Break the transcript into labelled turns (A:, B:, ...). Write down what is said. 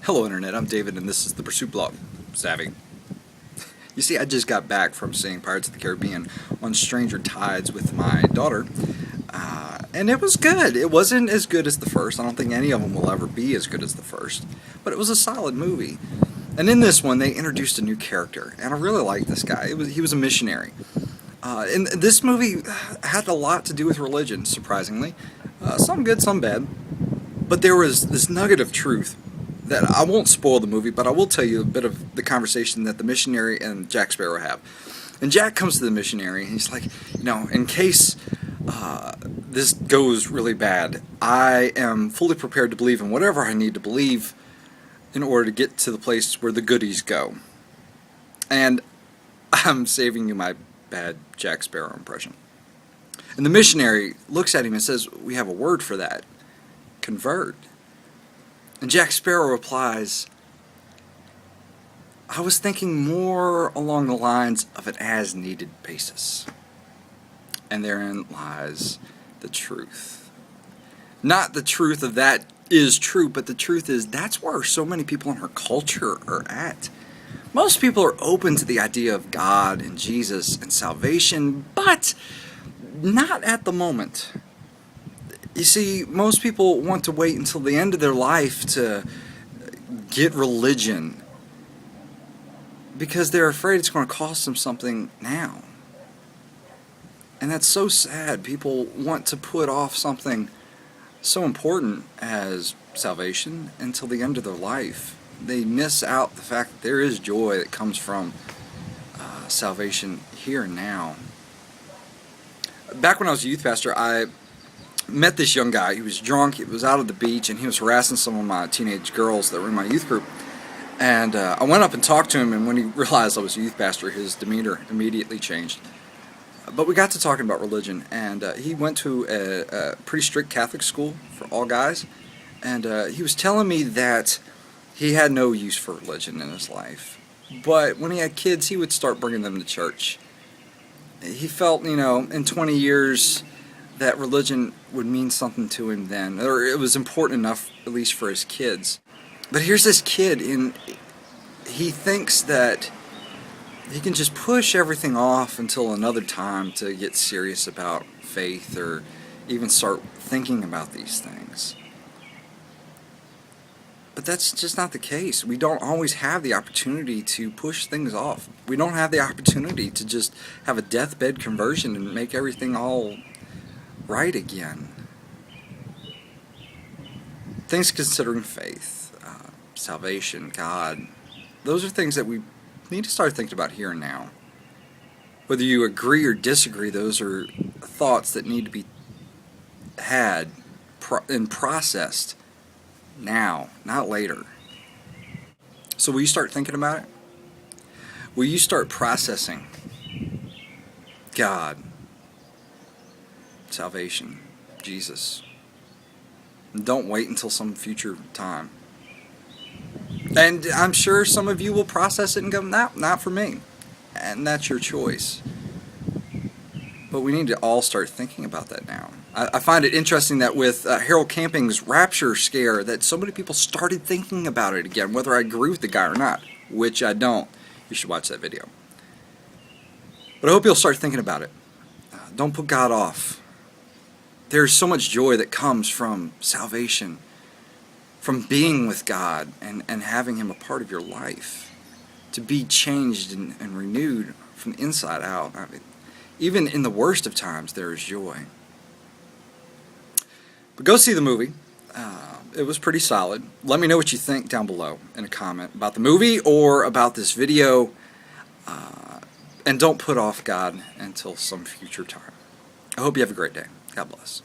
A: Hello Internet, I'm David and this is the Pursuit Blog. Savvy. You see, I just got back from seeing Pirates of the Caribbean on Stranger Tides with my daughter, and it was good. It wasn't as good as the first. I don't think any of them will ever be as good as the first, but it was a solid movie. And in this one, they introduced a new character, and I really liked this guy. He was a missionary. And this movie had a lot to do with religion, surprisingly. Some good, some bad. But there was this nugget of truth that I won't spoil the movie, but I will tell you a bit of the conversation that the missionary and Jack Sparrow have. And Jack comes to the missionary, and he's like, in case this goes really bad, I am fully prepared to believe in whatever I need to believe in order to get to the place where the goodies go. And I'm saving you my bad Jack Sparrow impression. And the missionary looks at him and says, "We have a word for that. Convert." And Jack Sparrow replies, "I was thinking more along the lines of an as-needed basis." And therein lies the truth. Not the truth of that is true, but the truth is that's where so many people in our culture are at. Most people are open to the idea of God and Jesus and salvation, but not at the moment. You see, most people want to wait until the end of their life to get religion because they're afraid it's going to cost them something now. And that's so sad. People want to put off something so important as salvation until the end of their life. They miss out the fact that there is joy that comes from salvation here and now. Back when I was a youth pastor, I met this young guy. He was drunk, he was out at the beach, and he was harassing some of my teenage girls that were in my youth group. And I went up and talked to him, and when he realized I was a youth pastor, his demeanor immediately changed. But we got to talking about religion, and he went to a pretty strict Catholic school for all guys, and he was telling me that he had no use for religion in his life. But when he had kids, he would start bringing them to church. He felt, in 20 years that religion would mean something to him then, or it was important enough, at least for his kids. But here's this kid, and he thinks that he can just push everything off until another time to get serious about faith or even start thinking about these things. But that's just not the case. We don't always have the opportunity to push things off. We don't have the opportunity to just have a deathbed conversion and make everything all right again. Things considering faith, salvation, God, those are things that we need to start thinking about here and now. Whether you agree or disagree, those are thoughts that need to be had and processed now, not later. So will you start thinking about it? Will you start processing God, salvation, Jesus? And don't wait until some future time. And I'm sure some of you will process it and go, not for me. And that's your choice. But we need to all start thinking about that now. I find it interesting that with Harold Camping's rapture scare that so many people started thinking about it again, whether I agree with the guy or not, which I don't. You should watch that video. But I hope you'll start thinking about it. Don't put God off. There's so much joy that comes from salvation, from being with God and having Him a part of your life, to be changed and renewed from the inside out. I mean, even in the worst of times, there is joy. But go see the movie. It was pretty solid. Let me know what you think down below in a comment about the movie or about this video. And don't put off God until some future time. I hope you have a great day. God bless.